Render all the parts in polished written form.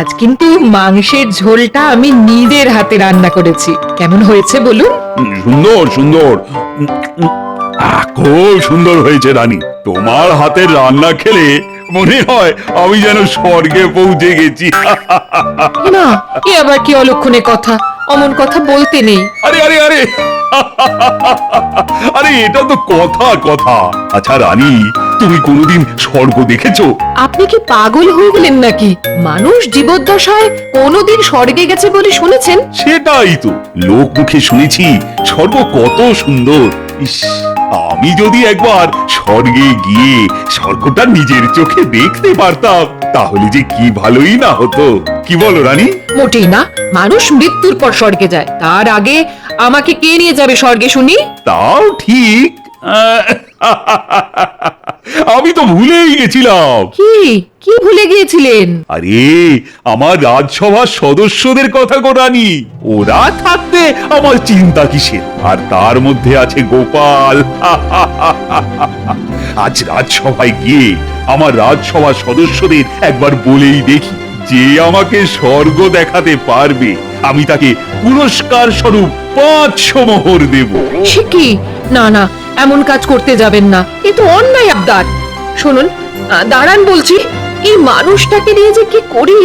আজ কিন্তু মাংসের ঝোলটা আমি নিজের হাতে রান্না করেছি। কেমন হয়েছে বলুন? সুন্দর সুন্দর। খুব সুন্দর হয়েছে রানী। তোমার হাতের রান্না খেলে মনে হয় আমি যেন স্বর্গে পৌঁছে গেছি। না, এ আবার কি অলক্ষণে কথা? অমন কথা বলতে নেই। আরে আরে আরে আরে এটা তো কথা কথা। আচ্ছা রানী, তুমি কোনোদিন স্বর্গ দেখেছো? আপনি কি পাগল হয়ে গেলেন নাকি? মানুষ জীবদ্দশায় কোনোদিন স্বর্গে গেছে বলে শুনেছেন? সেটাই তো, লোক মুখে শুনেছি স্বর্গ কত সুন্দর। ইস, আমি যদি একবার স্বর্গে গিয়ে স্বর্গটা নিজের চোখে দেখতে পারতাম তাহলে যে কি ভালোই না হতো। কি বলো রানী? মোটেই না। মানুষ মৃত্যুর পর স্বর্গে যায়, তার আগে আমাকে কে নিয়ে যাবে স্বর্গে শুনি? তাও ঠিক। আমি তো ভুলেই গেছিলাম। কি কি ভুলে গিয়েছিলেন? আরে আমার রাজসভার সদস্যদের কথা গো রানী, ওরা থাকতে আমার চিন্তা কিসের? আর তার মধ্যে আছে গোপাল। আজ রাজসভায় গিয়ে আমার রাজসভার সদস্যদের একবার বলেই দেখি, যে আমাকে স্বর্গ দেখাতে পারবে আমি তাকে পুরস্কার স্বরূপ 500 মোহর দেব। সে কি? না না, এমন কাজ করতে যাবেন না, এ তো অন্যায় আবদার। শুনুন, দাঁড়ান বলছি, এই মানুষটাকে নিয়ে যে কি করি।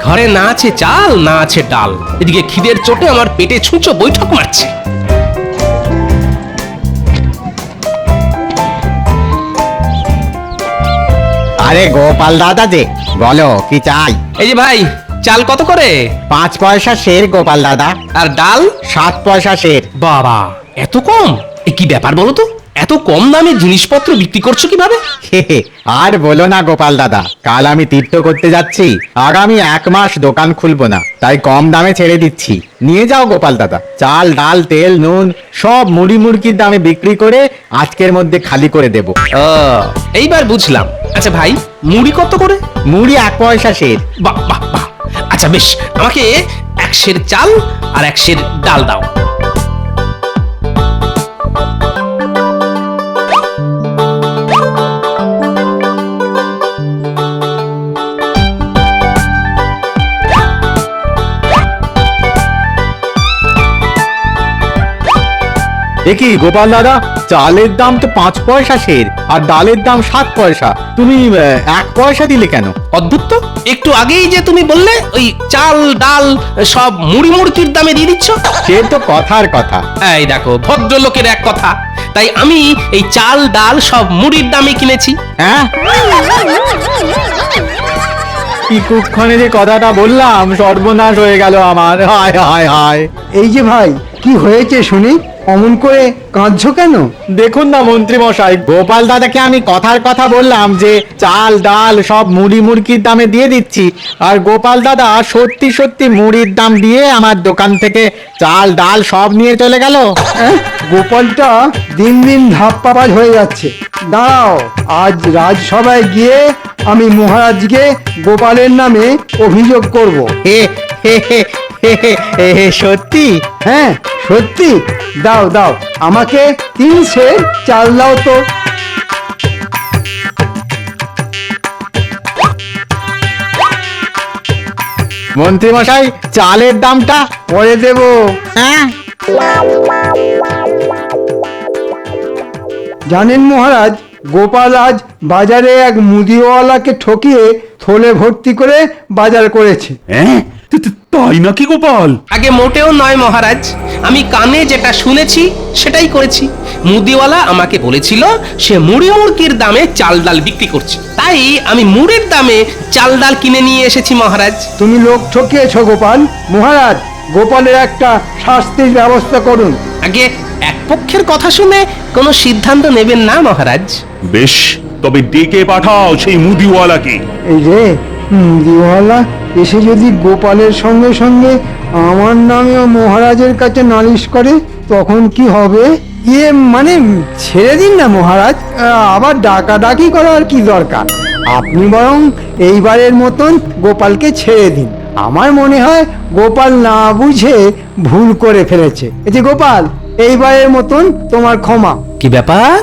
ঘরে না আছে চাল, না আছে ডাল, এদিকে খিদের চোটে আমার পেটে ছুঁচো বৈঠক মারছে। আরে গোপাল দাদা যে, বলো কি চাই? এই যে ভাই, চাল কত করে? 5 পয়সা সের গোপাল দাদা। আর ডাল? 7 পয়সা সের। বাবা, এত কম! এ কি ব্যাপার বলো তো? এত কম দামে জিনিসপত্র বিক্রি করছো কিভাবে? আর বলো না গোপাল দাদা, কাল আমি তীর্থ করতে যাচ্ছি, আগামী 1 মাস দোকান খুলবো না, তাই কম দামে ছেড়ে দিচ্ছি। নিয়ে যাও গোপাল দাদা, চাল ডাল তেল নুন সব মুড়ি মুড়কির দামে বিক্রি করে আজকের মধ্যে খালি করে দেব। ও, এইবার বুঝলাম। আচ্ছা ভাই, মুড়ি কত করে? মুড়ি 1 পয়সা সের। বাহ বাহ বাহ, আচ্ছা বেশ, আমাকে 1 সের চাল আর 1 সের ডাল দাও। দেখি গোপাল দাদা, চালের দাম তো 5 পয়সা সের আর ডালের দাম 7 পয়সা, তুমি 1 পয়সা দিলে কেন? অদ্ভুত তো, একটু আগেই যে তুমি বললে ওই চাল ডাল সব মুড়ি মুড়কির দামে দিয়ে দিচ্ছ। সে তো কথার কথা। এই দেখো, ভদ্রলোকের এক কথা, তাই আমি এই চাল ডাল সব মুড়ির দামে কিনেছি। হ্যাঁ, কি কুক্ষণে যে কথাটা বললাম, সর্বনাশ হয়ে গেল আমার। হায় হায় হায়। এই যে ভাই, কি হয়েছে শুনি? অমন করে কাঁদছো কেন? দেখুন না মন্ত্রী মশাই, গোপাল দাদাকে আমি কথার কথা বললাম যে চাল ডাল সব মুড়ি মুড়কির দামে দিয়ে দিচ্ছি, আর গোপাল দাদা সত্যি সত্যি মুড়ির দাম দিয়ে আমার দোকান থেকে চাল ডাল সব নিয়ে চলে গেল। গোপালটা দিন দিন ধাপ্পাবাজ হয়ে যাচ্ছে। দাঁড়াও, আজ রাজসভায় গিয়ে আমি মহারাজকে গোপালের নামে অভিযোগ করব। হে হে হে হে হে হে, সত্যি? হ্যাঁ সত্যি। দাও দাও, আমাকে 3 সের চাল দাও তো। মন্ত্রী মশাই, চালের দামটা পরে দেব। হ্যাঁ, জানেন মহারাজ, গোপাল আজ বাজারে এক মুদিওয়ালাকে ঠকিয়ে থলে ভর্তি করে বাজার করেছে। হ্যাঁ, তাই নাকি গোপাল? আগে মোটেও নয় মহারাজ, আমি কানে যেটা শুনেছি সেটাই করেছি। মুদিওয়ালা আমাকে বলেছিল সে মুড়ি মুড়কির দামে চাল ডাল বিক্রি করছে, তাই আমি মুড়ির দামে চাল ডাল কিনে নিয়ে এসেছি মহারাজ। তুমি লোক ঠকিয়েছ গোপাল। মহারাজ, গোপালের একটা শাস্তির ব্যবস্থা করুন। আগে এক পক্ষের কথা শুনে কোনো সিদ্ধান্ত নেবেন না মহারাজ। বেশ, তবে ডেকে পাঠাও সেই মুদিওয়ালাকে। এই যে মুদিওয়ালা এসে যদি গোপালের সঙ্গে সঙ্গে আমার নামেও মহারাজের কাছে নালিশ করে, তখন কি হবে? মানে ছেড়ে দিন না মহারাজ, আবার ডাকাডাকি করার কি দরকার? আপনি বরং এইবারের মতন গোপালকে ছেড়ে দিন। আমার মনে হয় গোপাল না বুঝে ভুল করে ফেলেছে। এই যে গোপাল, এইবারের মতন তোমার ক্ষমা। কি ব্যাপার,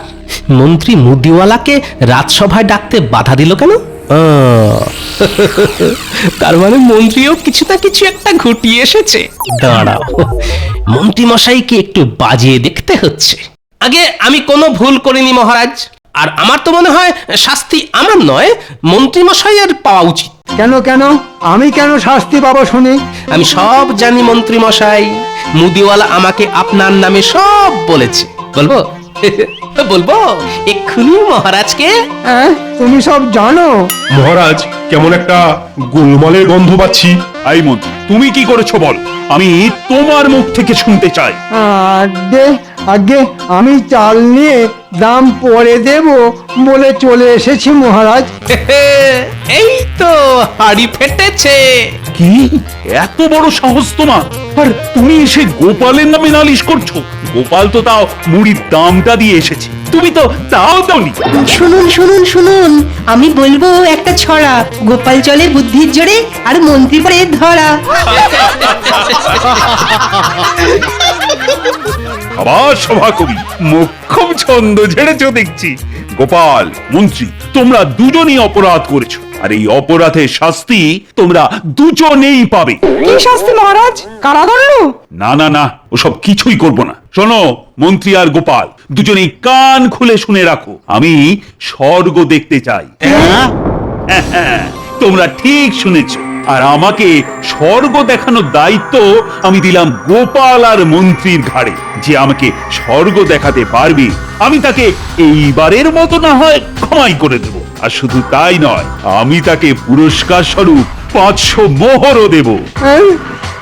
মন্ত্রী মুদিওয়ালাকে রাজসভায় ডাকতে বাধা দিল কেন? তার মানে মন্ত্রীও কিছু না কিছু একটা ঘটিয়ে এসেছে। দাঁড়াও, মন্ত্রী মশাইকে একটু বাজিয়ে দেখতে হচ্ছে। আগে আমি কোনো ভুল করিনি মহারাজ, আর আমার তো মনে হয় শাস্তি আমার নয়, মন্ত্রী মশাইয়ের পাওয়া উচিত। কেন কেন আমি কেন শাস্তি পাবো শুনি? আমি সব জানি মন্ত্রী মশাই, মুদিওয়ালা আমাকে আপনার নামে সব বলেছে। বলবো? বলবো এক্ষুনি মহারাজকে? হ্যাঁ, তুমি সব জানো? মহারাজ, কেমন একটা গোলমালের গন্ধ পাচ্ছি। এই মন্ত্রী, তুমি কি করেছো বল, আমি তোমার মুখ থেকে শুনতে চাই। আগে আগে আমি চাল নিয়ে দাম পরে দেব বলে চলে এসেছি মহারাজ। এই তো হাড়ি ফেটেছে। কি এত বড় সাহস তোমার? আর তুমি এসে গোপালের নামে নালিশ করছো? গোপাল তো তাও মুড়ির দামটা দিয়ে এসেছে, তুমি তো তাও দাওনি। শুনুন শুনুন শুনুন, আমি বলবো একটা ছড়া, গোপাল চলে বুদ্ধির জোরে আর মন্ত্রী পরে ধরা। আবার সভাকবি মোক্ষম ছন্দ ঝেড়েছ দেখছি। গোপাল, মন্ত্রী, তোমরা দুজনেই অপরাধ করেছো, আর এই অপরাধের শাস্তি তোমরা দুজনেই পাবে। কি শাস্তি মহারাজ? কারাদণ্ড? না না না, ওসব কিছুই করব না। শোনো মন্ত্রী আর গোপাল, দুজনেই কান খুলে শুনে রাখো, আমি স্বর্গ দেখতে চাই। হ্যাঁ, তোমরা ঠিক শুনেছ, আর আমাকে স্বর্গ দেখানোর দায়িত্ব আমি দিলাম গোপাল আর মন্ত্রীর ঘাড়ে। যে আমাকে স্বর্গ দেখাতে পারবে, আমি তাকে এইবারের মতো না হয় ক্ষমাই করে দেব। আর শুধু তাই নয়, আমি তাকে পুরস্কার স্বরূপ 500 মোহরও দেব।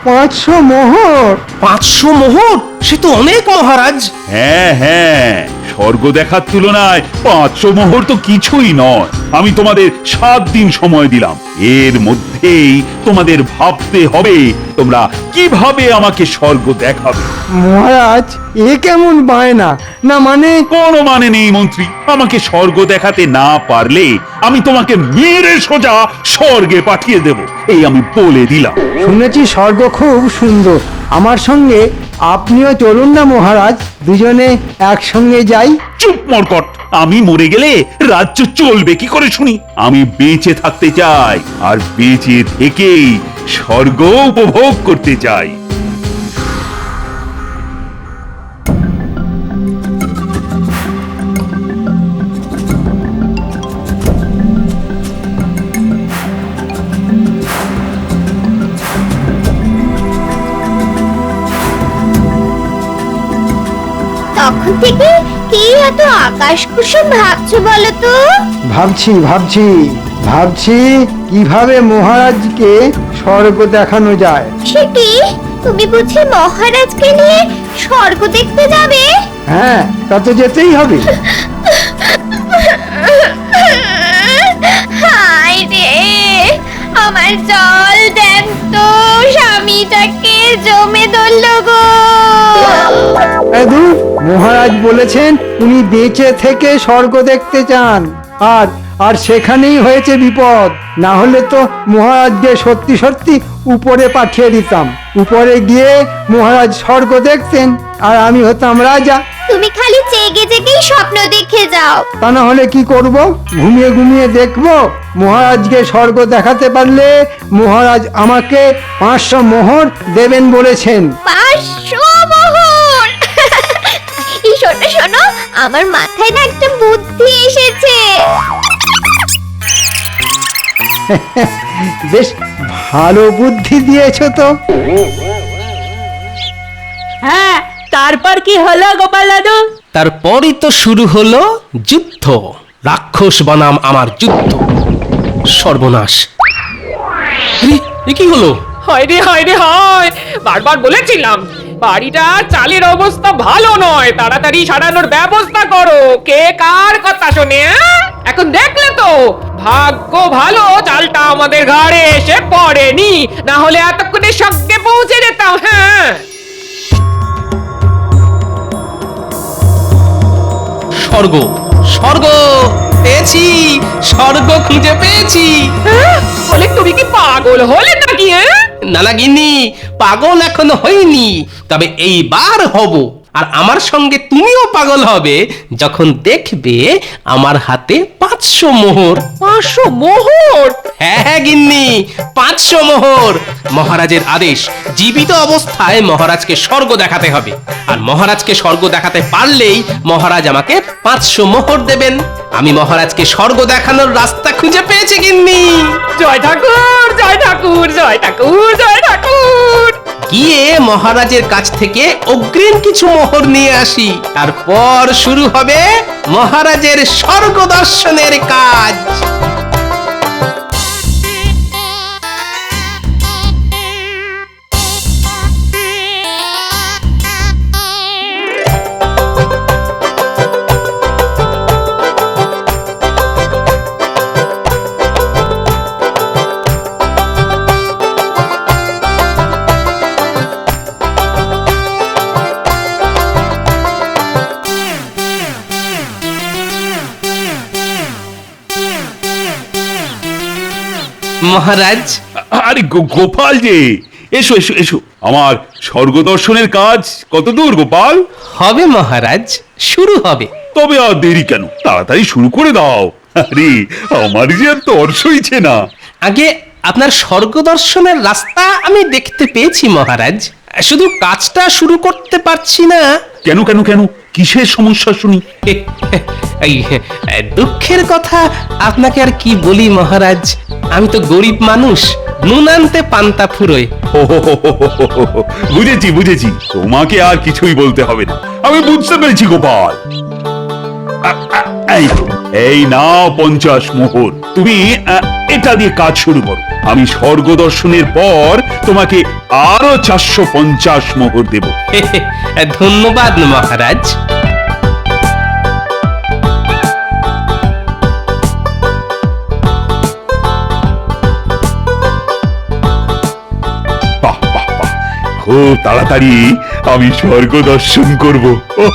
500 মোহর? 500 মোহর? সে তো অনেক মহারাজ। হ্যাঁ, স্বর্গ দেখার তুলনায় 500 মোহর তো কিছুই নয়। আমি তোমাদের 7 দিন সময় দিলাম, এর মধ্যেই তোমাদের ভাবতে হবে তোমরা কিভাবে আমাকে স্বর্গ দেখাবে। মহারাজ, এ কেমন বায়না? না মানে? কোনো মানে নেই মন্ত্রী, আমাকে স্বর্গ দেখাতে না পারলে আমি তোমাকে মেরে সোজা স্বর্গে পাঠিয়ে দেব, এই আমি বলে দিলাম। শুনেছি স্বর্গ খুব সুন্দর, আমার সঙ্গে আপনিও চলুন না মহারাজ, দুজনে একসঙ্গে যাই। চুপ মরকট, আমি মরে গেলে রাজ্য চলবে কি করে শুনি? আমি বেঁচে থাকতে চাই, আর বেঁচে থেকেই স্বর্গ উপভোগ করতে চাই। তখন থেকে কি এত আকাশ কুসুম ভাবছো বলো তো? ভাবছি ভাবছি ভাবছি কিভাবে মহারাজকে স্বর্গ দেখানো যায়। সে কি, তুমি বুঝি মহারাজকে নিয়ে স্বর্গ দেখতে যাবে? হ্যাঁ, তা তো যেতেই হবে। হায় রে, আমার জল দেন তো, স্বামীটাকে জমে ধরল গো। ধুর, মহারাজ বলেছেন উনি বেঁচে থেকে স্বর্গ দেখতে চান, আর আর সেখানেই হয়েছে বিপদ। না হলে তো মহারাজকে সত্যি সত্যি উপরে পাঠিয়ে দিতাম, উপরে গিয়ে মহারাজ স্বর্গ দেখতেন আর আমি হতাম রাজা। তুমি খালি জেগে জেগেই স্বপ্ন দেখে যাও। তা না হলে কি করব? ঘুমিয়ে ঘুমিয়ে দেখবো? মহারাজকে স্বর্গ দেখাতে পারলে মহারাজ আমাকে 500 মোহর দেবেন বলেছেন। 500 মোহর? এই শোনো শোনো, আমার মাথায় না একটা বুদ্ধি এসেছে। বেশ ভালো বুদ্ধি দিয়েছো তো। হ্যাঁ, তারপর কি হলো গোপাল দাদু? তারপরই তো শুরু হলো যুদ্ধ, রাক্ষস বনাম আমার যুদ্ধ। সর্বনাশ! আরে, এ কি হলো? হায় রে হায় রে হায়, বারবার বলেছিলাম বাড়িটা চালের অবস্থা ভালো নয়, তাড়াতাড়ি সারানোর ব্যবস্থা করো। কে কার কথা শোনে? এখন দেখলে তো, ভাগ্য ভালো চালটা আমাদের ঘাড়ে এসে পড়েনি, না হলে এতক্ষণে স্বর্গে পৌঁছে যেতাম। হ্যাঁ, স্বর্গ, স্বর্গ পেয়েছি, স্বর্গ খুঁজে পেয়েছি। বলে তুমি কি পাগল হলে নাকি? না না গিন্নি, পাগল এখনো হইনি, তবে এইবার হব। আর আমার সঙ্গে তুমিও পাগল হবে যখন দেখবে আমার হাতে 500 মোহর। 500 মোহর? হ্যাঁ হ্যাঁ গিন্নি, 500 মোহর। মহারাজের আদেশ, জীবিত অবস্থায় মহারাজকে স্বর্গ দেখাতে হবে, আর মহারাজকে স্বর্গ দেখাতে পারলেই মহারাজ আমাকে 500 মোহর দেবেন। আমি মহারাজকে স্বর্গ দেখানোর রাস্তা খুঁজে পেয়েছি গিন্নি। জয় ঠাকুর, জয় ঠাকুর, জয় ঠাকুর, জয় ঠাকুর। গিয়ে মহারাজের কাছ থেকে অগ্রিম কিছু মোহর নিয়ে আসি, তারপর শুরু হবে মহারাজের স্বর্গ দর্শনের কাজ। মহারাজ, আরে গোপাল যে, এসো এসো এসো। আমার স্বর্গ দর্শনের কাজ কত দূর গোপাল? হবে মহারাজ, শুরু হবে। তবে আর দেরি কেন, তাড়াতাড়ি শুরু করে দাও। আরে আমার যে আর তর সইছে না। আগে আপনার স্বর্গ দর্শনের রাস্তা আমি দেখতে পেয়েছি মহারাজ, শুধু কাজটা শুরু করতে পারছি না। কেন কেন কেন, কিসের সমস্যা শুনি? এই দুঃখের কথা আপনাকে আর কি বলি মহারাজ, আমি তো গরিব মানুষ, নুন আনতে পান্তা ফুরোয়। ও হো হো হো হো হো হো, বুঝেছি বুঝেছি, তোমাকে আর কিছুই বলতে হবে না, আমি বুঝতে পেরেছি গোপাল। এই নাও 50 মোহর, তুমি এটা দিয়ে কাজ শুরু করো। আমি স্বর্গ দর্শনের পর তোমাকে আরো 450 মোহর দেব। ধন্যবাদ মহারাজ। বাহ বাহ বাহ, খুব তাড়াতাড়ি আমি স্বর্গ দর্শন করব। ওহ,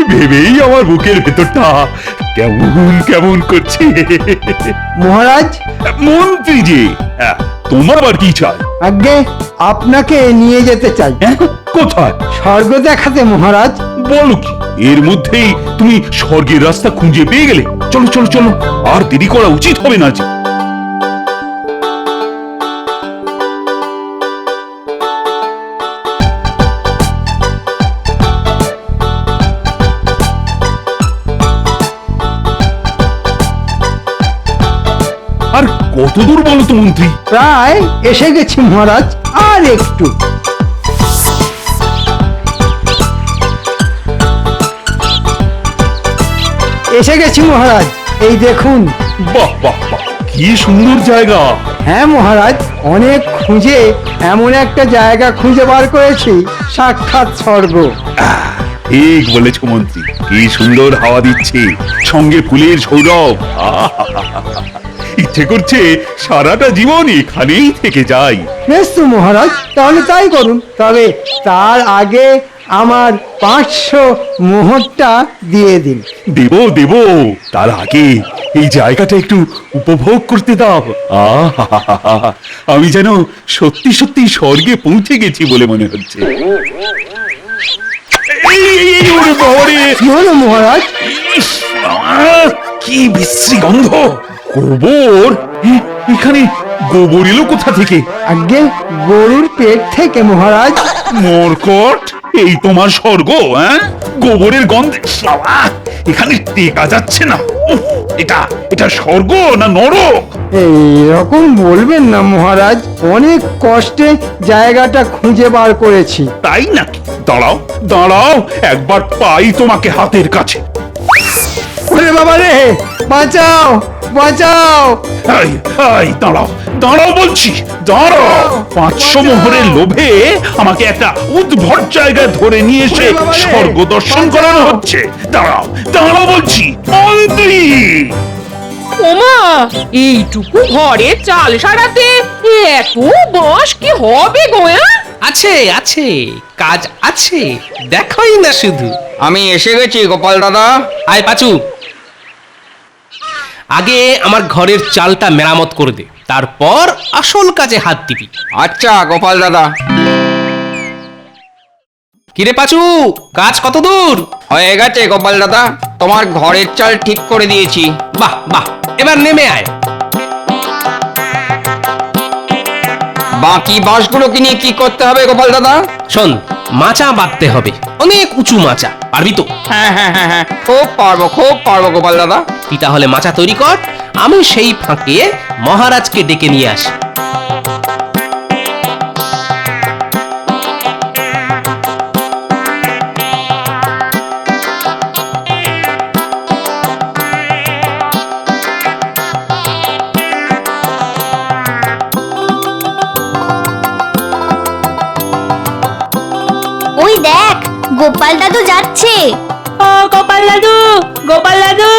ভেবেই আমার বুকের ভেতরটা কেমন কেমন করছে। মহারাজ, মন্ত্রী যে, তোমার আবার কি চাই? আগে আপনাকে নিয়ে যেতে চাই। কোথায়? স্বর্গ দেখাতে মহারাজ। বলো কি, এর মধ্যেই তুমি স্বর্গের রাস্তা খুঁজে পেয়ে গেলে? চলো চলো চলো, আর দেরি করা উচিত হবে না যে। আর কত দূর বলো তো মন্ত্রী? প্রায় এসে গেছি মহারাজ, আর একটু। এসে গেছি মহারাজ, এই দেখুন। বাহ বাহ বাহ, কি সুন্দর জায়গা। হ্যাঁ মহারাজ, অনেক খুঁজে এমন একটা জায়গা খুঁজে বার করেছি, সাক্ষাৎ স্বর্গ। ঠিক বলেছ মন্ত্রী, কি সুন্দর হাওয়া দিচ্ছে, সঙ্গে ফুলের সৌরভ। ইচ্ছে করছে সারাটা জীবন এখানেই থেকে যাই। বেশ তো মহারাজ, তাহলে তাই করুন। তবে তার আগে আমার 500 মোহরটা দিয়ে দিন। দেব দেব, তার আগে এই জায়গাটা একটু উপভোগ করতে দাও। আহা, আমি যেন সত্যি সত্যি স্বর্গে পৌঁছে গেছি বলে মনে হচ্ছে। এই, ওরে বাবা রে! কি হলো মহারাজ? ইস, কি বিশ্রী গন্ধ! গোবর? এখানে গোবর এলো কোথা থেকে? আগে গরুর পেট থেকে মহারাজ। মরকট, এই তোমার স্বর্গ? গোবরের গন্ধে সালা, এখানে টেকা যাচ্ছে না। উফ, এটা স্বর্গ না নরক? এইরকম বলবেন না মহারাজ, অনেক কষ্টে জায়গাটা খুঁজে বার করেছি। তাই নাকি? দাঁড়াও দাঁড়াও, একবার পাই তোমাকে হাতের কাছে। ওরে বাবা রে, বাঁচাও বাঁচাও! এই, এই, দাঁড়াও দাঁড়াও বলছি, দাঁড়াও। 500 মোহরের লোভে আমাকে একটা উদ্ভট জায়গায় ধরে নিয়ে এসে স্বর্গ দর্শন করানো হচ্ছে। দাঁড়াও দাঁড়াও বলছি, মন্ত্রী! ওমা, এইটুকু ঘরে চাল সারাতে এত বাঁশ কি হবে গো? আছে আছে, কাজ আছে, দেখোই না শুধু। আমি এসে গেছি গোপাল দাদা। আয় পাচু, আগে আমার ঘরের চালটা মেরামত করে দে, তারপর আসল কাজে হাত দিবি। আচ্ছা গোপাল দাদা। কিরে পাচু, কাজ কত দূর? হয়ে গেছে গোপাল দাদা, তোমার ঘরের চাল ঠিক করে দিয়েছি। বাহ বাহ, এবার নেমে আয়। বাকি বাঁশগুলোকে নিয়ে কি করতে হবে গোপাল দাদা? শোন, মাচা বাঁধতে হবে, অনেক উঁচু মাচা, পারবি তো? হ্যাঁ, খুব পারবো গোপাল দাদা। তুই তাহলে মাচা তৈরি কর, আমি সেই ফাঁকে মহারাজকে ডেকে নিয়ে আসি। ওই দেখ, গোপাল দাদু যাচ্ছে। ও গোপাল দাদু, গোপাল দাদু,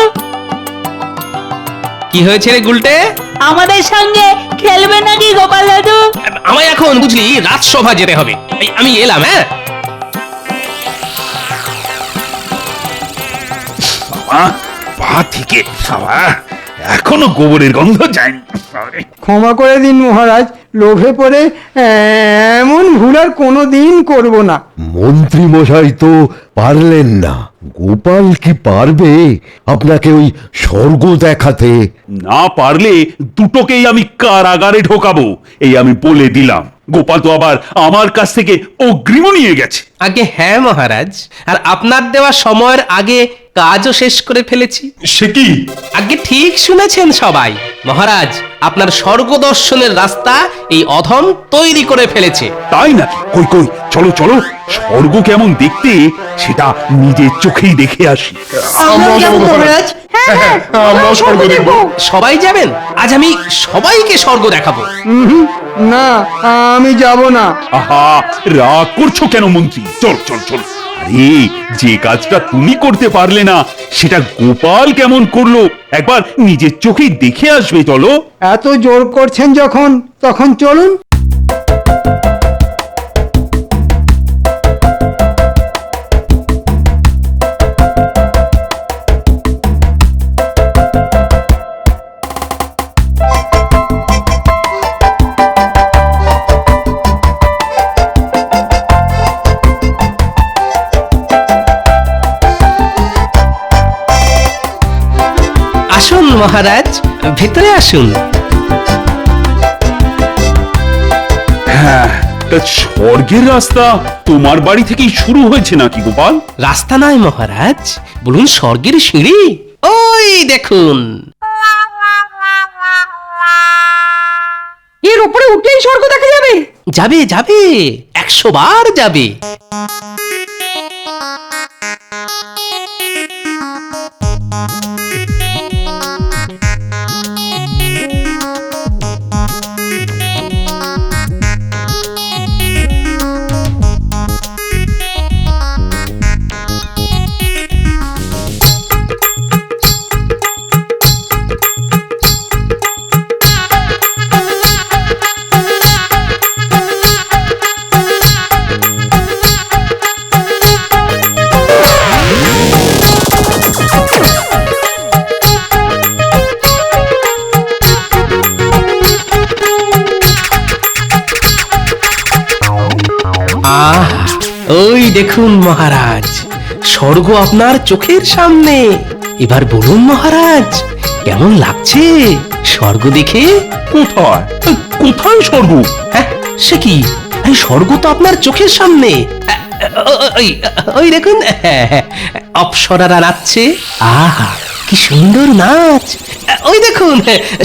কি হয়েছে রে গুলটে? আমাদের সঙ্গে খেলবে নাকি গোপাল দাদু? আমায় এখন বুঝলি রাজসভা যেতে হবে, আমি এলাম। হ্যাঁ, বাবা, পা থেকে বাবা, এখনো গোবরের গন্ধ যায়নি। ক্ষমা করে দিন মহারাজ, লোভে পড়ে এমন ভুল আর কোনো দিন করবো না। মন্ত্রী মশাই তো পারলেন না, গোপাল কি পারবে আপনাকে ওই স্বর্গ দেখাতে? না পারলে দুটোকেই আমি কারাগারে ঢোকাবো, এই আমি বলে দিলাম। গোপাল তো আবার আমার কাছ থেকে অগ্রিমও নিয়ে গেছে। আগে হ্যাঁ মহারাজ, আর আপনার দেওয়া সময়ের আগে কাজও শেষ করে ফেলেছি। সে কি? আগে ঠিক শুনেছেন সবাই, মহারাজ আপনার স্বর্গ দর্শনের রাস্তা এই অধম তৈরি করে ফেলেছে। তাই না? কই কই, চলো চলো, স্বর্গ কেমন দেখতে সেটা নিজের চোখেই দেখে আসি। আমরাও যাবো মহারাজ। হ্যাঁ, আমরাও স্বর্গ দেখবো। সবাই যাবেন? আজ আমি সবাইকে স্বর্গ দেখাবো। না, আমি যাব না। আহা, রাগ করছো কেন মন্ত্রী? চল চল চল। আরে, যে কাজটা তুমি করতে পারলে না সেটা গোপাল কেমন করলো একবার নিজের চোখেই দেখে আসবে। চলো। এত জোর করছেন যখন, তখন চলুন। আসুন মহারাজ, ভেতরে আসুন। হ্যাঁ, তা স্বর্গের রাস্তা তোমার বাড়ি থেকেই শুরু হয়েছে নাকি গোপাল? রাস্তা নয় মহারাজ, বলুন স্বর্গের সিঁড়ি। ওই দেখুন। এর উপরে উঠলেই স্বর্গ দেখা যাবে? যাবে যাবে, 100 বার যাবে। আহ, ওই দেখুন মহারাজ, স্বর্গ আপনার চোখের সামনে। এবার বলুন মহারাজ, কেমন লাগছে স্বর্গ দেখে? কোথায় কোথায় স্বর্গ? হ্যাঁ, সে কি? আরে স্বর্গ তো আপনার চোখের সামনে। ওই দেখুন, অপ্সরারা নাচছে। আহা, কি সুন্দর নাচ। ওই দেখুন,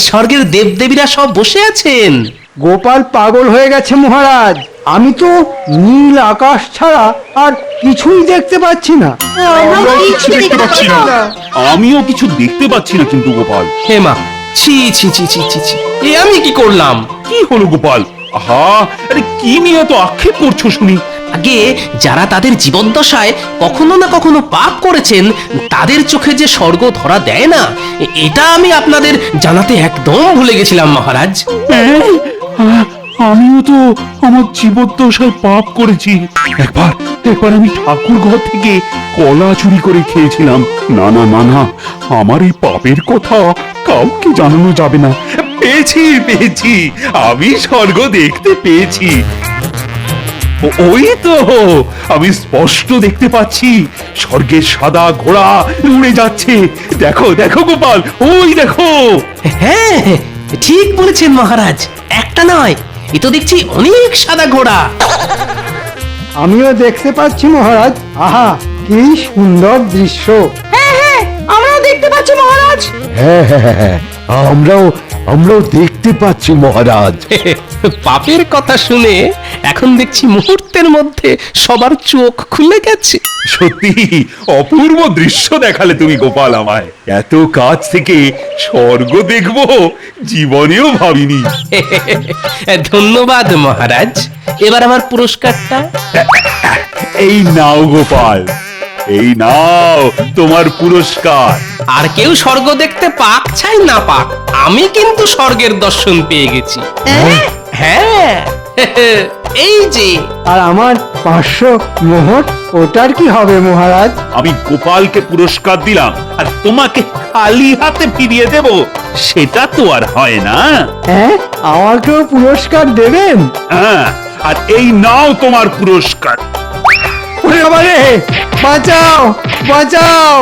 স্বর্গের দেবদেবীরা সব বসে আছেন। গোপাল পাগল হয়ে গেছে মহারাজ, আমি তো নীল আকাশ ছাড়া আর কিছুই দেখতে পাচ্ছি না। আমরাও কিছু দেখতে পাচ্ছি না। আমিও কিছু দেখতে পাচ্ছি না কিন্তু গোপাল। হেমা, ছি ছি ছি ছি ছি ছি, এ আমি কি করলাম? কি হলো গোপাল? আহা, আরে কি নিয়ে তো আক্ষেপ করছো শুনি? আগে যারা তাদের জীবদ্দশায় কখনো না কখনো পাপ করেছেন, তাদের চোখে যে স্বর্গ ধরা দেয় না, এটা আমি আপনাদের জানাতে একদম ভুলে গেছিলাম মহারাজ। আমিও তো আমার জীবদ্দশায় পাপ করেছি। একবার আমি ঠাকুর ঘর থেকে কলা চুরি করে খেয়েছিলাম। না না না না, আমার এই পাপের কথা কাউকে জানানো যাবে না। পেয়েছি, আমি স্বর্গ দেখতে পেয়েছি। ওই তো আমি স্পষ্ট দেখতে পাচ্ছি স্বর্গের সাদা ঘোড়া উড়ে যাচ্ছে। দেখো দেখো গোপাল, ওই দেখো। হ্যাঁ ঠিক বলেছেন মহারাজ, একটা নয়, এ তো দেখছি অনেক সাদা ঘোড়া। আমিও দেখতে পাচ্ছি মহারাজ। আহা, কি সুন্দর দৃশ্য। আমরাও দেখতে পাচ্ছি মহারাজ। হ্যাঁ হ্যাঁ হ্যাঁ, আমরাও আমরাও দেখতে পাচ্ছি মহারাজ। পাপের কথা শুনে এখন দেখছি মুহূর্তের মধ্যে সবার চোখ খুলে গেছে। সত্যি অপূর্ব দৃশ্য দেখালে তুমি গোপাল আমায়। এত কাছ থেকে স্বর্গ দেখবো জীবনেও ভাবিনি। ধন্যবাদ মহারাজ, এবার আমার পুরস্কারটা। এই নাও গোপাল, এই নাও তোমার পুরস্কার। আর কেউ স্বর্গ দেখতে পাক চাই না পাক, আমি কিন্তু স্বর্গের দর্শন পেয়ে গেছি। হ্যাঁ এই যে। আর আমার 500 মোহর, ওটার কি হবে মহারাজ? আমি গোপালকে পুরস্কার দিলাম আর তোমাকে খালি হাতে ফিরিয়ে দেব, সেটা তো আর হয় না। হ্যাঁ, আমাকেও পুরস্কার দেবেন? হ্যাঁ, আর এই নাও তোমার পুরস্কার। ওরে বাবা রে, বাঁচাও বাঁচাও।